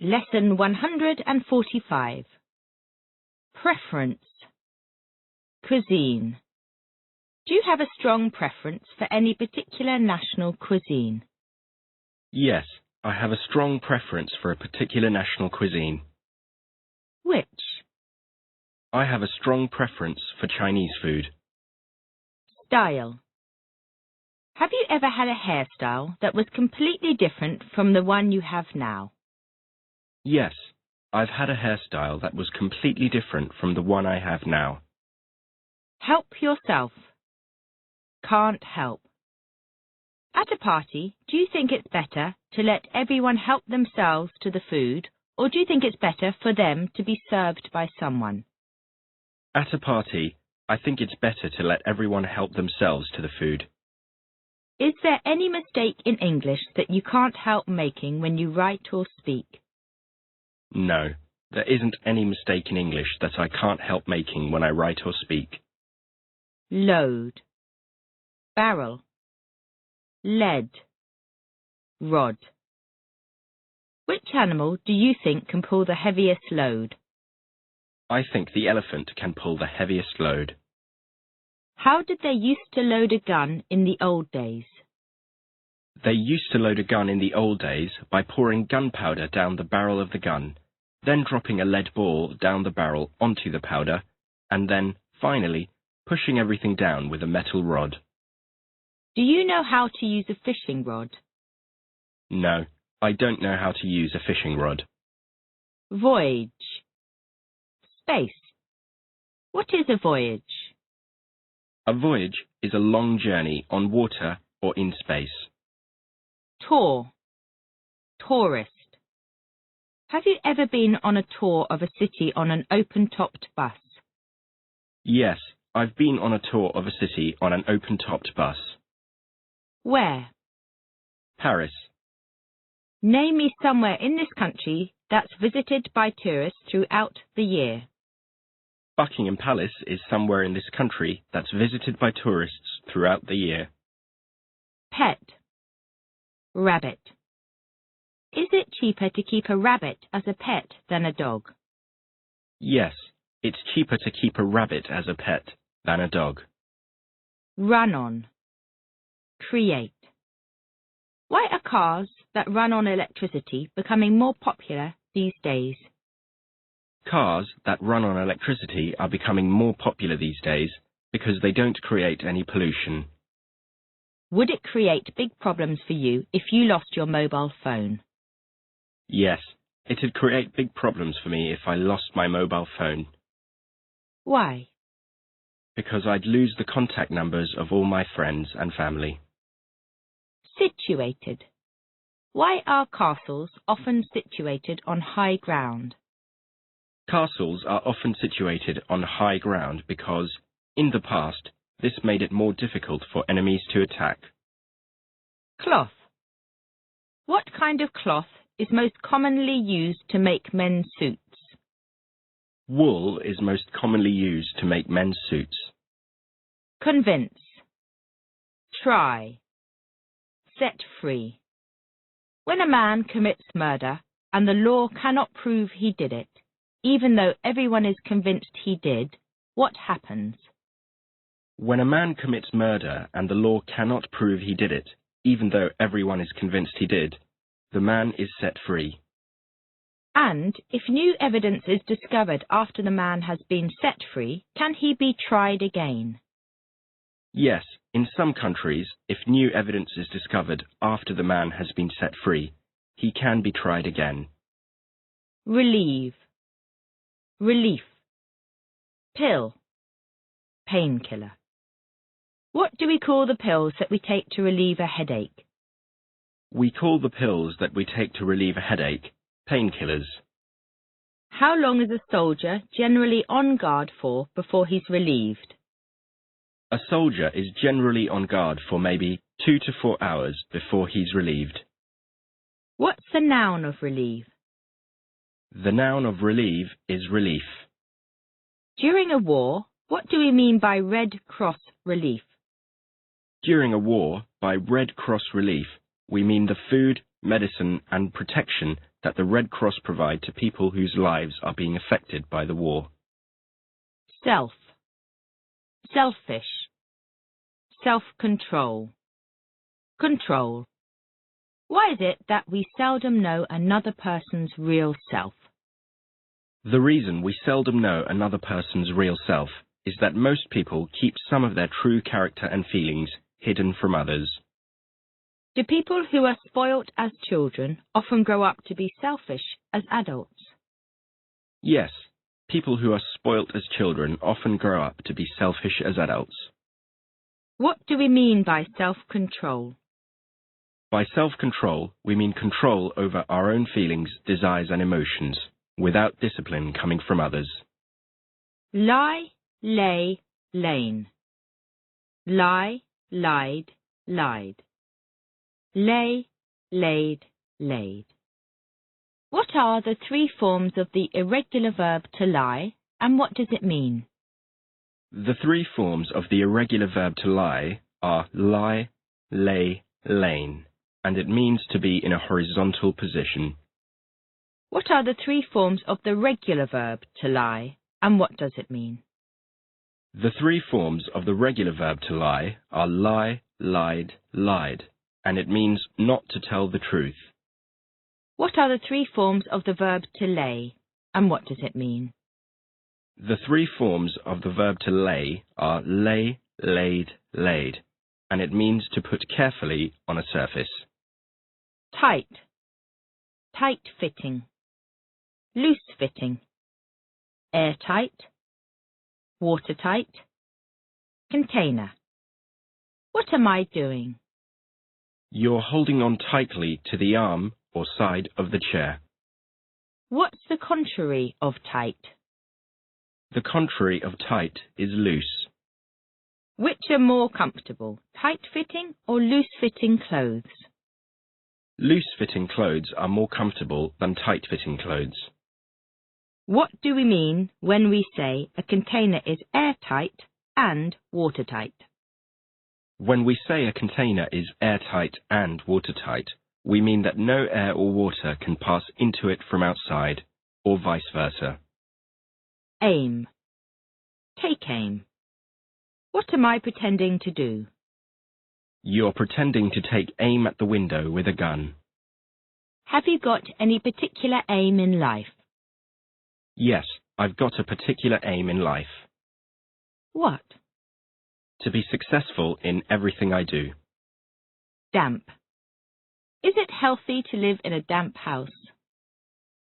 Lesson 145. Preference. Cuisine. Do you have a strong preference for any particular national cuisine? Yes, I have a strong preference for a particular national cuisine. Which? I have a strong preference for Chinese food. Style. Have you ever had a hairstyle that was completely different from the one you have now? Yes, I've had a hairstyle that was completely different from the one I have now. Help yourself. Can't help. At a party, do you think it's better to let everyone help themselves to the food, or do you think it's better for them to be served by someone? At a party, I think it's better to let everyone help themselves to the food. Is there any mistake in English that you can't help making when you write or speak? No, there isn't any mistake in English that I can't help making when I write or speak. Load. Barrel. Lead. Rod. Which animal do you think can pull the heaviest load? I think the elephant can pull the heaviest load. How did they used to load a gun in the old days? They used to load a gun in the old days by pouring gunpowder down the barrel of the gun, then dropping a lead ball down the barrel onto the powder, and then, finally, pushing everything down with a metal rod. Do you know how to use a fishing rod? No, I don't know how to use a fishing rod. Voyage. Space. What is a voyage? A voyage is a long journey on water or in space. Tour. Tourist. Have you ever been on a tour of a city on an open-topped bus? Yes, I've been on a tour of a city on an open-topped bus. Where? Paris. Name me somewhere in this country that's visited by tourists throughout the year. Buckingham Palace is somewhere in this country that's visited by tourists throughout the year. Pet. Rabbit. Is it cheaper to keep a rabbit as a pet than a dog? Yes, it's cheaper to keep a rabbit as a pet than a dog. Run on. Create. Why are cars that run on electricity becoming more popular these days? Cars that run on electricity are becoming more popular these days because they don't create any pollution. Would it create big problems for you if you lost your mobile phone? Yes, it'd create big problems for me if I lost my mobile phone. Why? Because I'd lose the contact numbers of all my friends and family. Situated. Why are castles often situated on high ground? Castles are often situated on high ground because, in the past, this made it more difficult for enemies to attack. Cloth. What kind of cloth is most commonly used to make men's suits? Wool is most commonly used to make men's suits. Convince. Try. Set free. When a man commits murder and the law cannot prove he did it, even though everyone is convinced he did, what happens? When a man commits murder and the law cannot prove he did it, even though everyone is convinced he did, the man is set free. And if new evidence is discovered after the man has been set free, can he be tried again? Yes, in some countries, if new evidence is discovered after the man has been set free, he can be tried again. Relieve. Relief. Pill. Painkiller. What do we call the pills that we take to relieve a headache? We call the pills that we take to relieve a headache painkillers. How long is a soldier generally on guard for before he's relieved? A soldier is generally on guard for maybe 2 to 4 hours before he's relieved. What's the noun of relieve? The noun of relieve is relief. During a war, what do we mean by Red Cross relief? During a war, by Red Cross relief, we mean the food, medicine and protection that the Red Cross provide to people whose lives are being affected by the war. Self, selfish, self-control, control. Why is it that we seldom know another person's real self? The reason we seldom know another person's real self is that most people keep some of their true character and feelings hidden from others. Do people who are spoilt as children often grow up to be selfish as adults? Yes, people who are spoilt as children often grow up to be selfish as adults. What do we mean by self-control? By self-control, we mean control over our own feelings, desires and emotions, without discipline coming from others. Lie, lay, lain. Lie, lied, lied. Lay, laid, laid. What are the three forms of the irregular verb to lie, and what does it mean? The three forms of the irregular verb to lie are lie, lay, lain, and it means to be in a horizontal position. What are the three forms of the regular verb to lie, and what does it mean? The three forms of the regular verb to lie are lie, lied, lied, and it means not to tell the truth. What are the three forms of the verb to lay, and what does it mean? The three forms of the verb to lay are lay, laid, laid, and it means to put carefully on a surface. Tight, tight-fitting, loose-fitting, airtight, watertight, container. What am I doing? You're holding on tightly to the arm or side of the chair. What's the contrary of tight? The contrary of tight is loose. Which are more comfortable, tight-fitting or loose-fitting clothes? Loose-fitting clothes are more comfortable than tight-fitting clothes. What do we mean when we say a container is airtight and watertight? When we say a container is airtight and watertight, we mean that no air or water can pass into it from outside, or vice versa. Aim. Take aim. What am I pretending to do? You're pretending to take aim at the window with a gun. Have you got any particular aim in life? Yes, I've got a particular aim in life. What? To be successful in everything I do. Damp. Is it healthy to live in a damp house?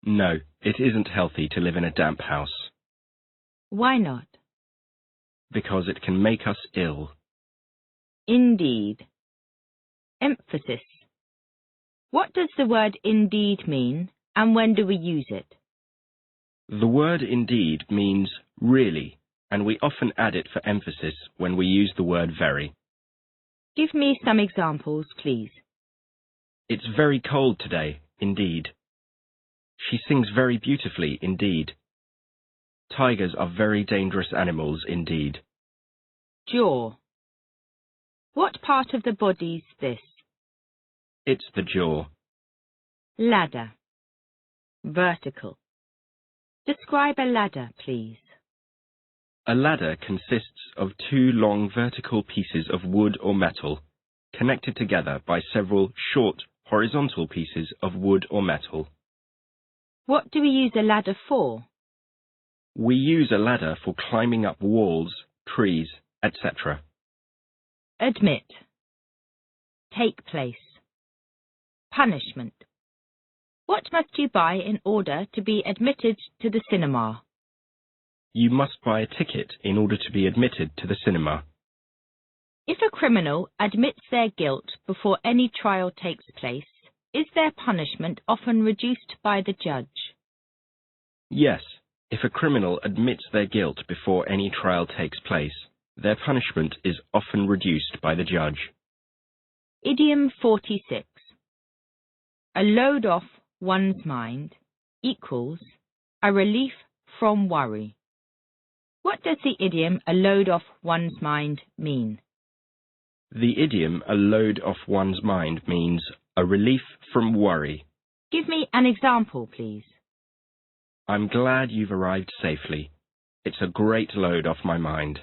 No, it isn't healthy to live in a damp house. Why not? Because it can make us ill. Indeed. Emphasis. What does the word indeed mean, and when do we use it? The word indeed means really, and we often add it for emphasis when we use the word very. Give me some examples, please. It's very cold today, indeed. She sings very beautifully, indeed. Tigers are very dangerous animals, indeed. Jaw. What part of the body's this? It's the jaw. Ladder. Vertical. Describe a ladder, please. A ladder consists of two long vertical pieces of wood or metal, connected together by several short horizontal pieces of wood or metal. What do we use a ladder for? We use a ladder for climbing up walls, trees, etc. Admit. Take place. Punishment. What must you buy in order to be admitted to the cinema? You must buy a ticket in order to be admitted to the cinema. If a criminal admits their guilt before any trial takes place, is their punishment often reduced by the judge? Yes, if a criminal admits their guilt before any trial takes place, their punishment is often reduced by the judge. Idiom 46. A load off one's mind equals a relief from worry. What does the idiom a load off one's mind mean? The idiom a load off one's mind means a relief from worry. Give me an example, please. I'm glad you've arrived safely. It's a great load off my mind.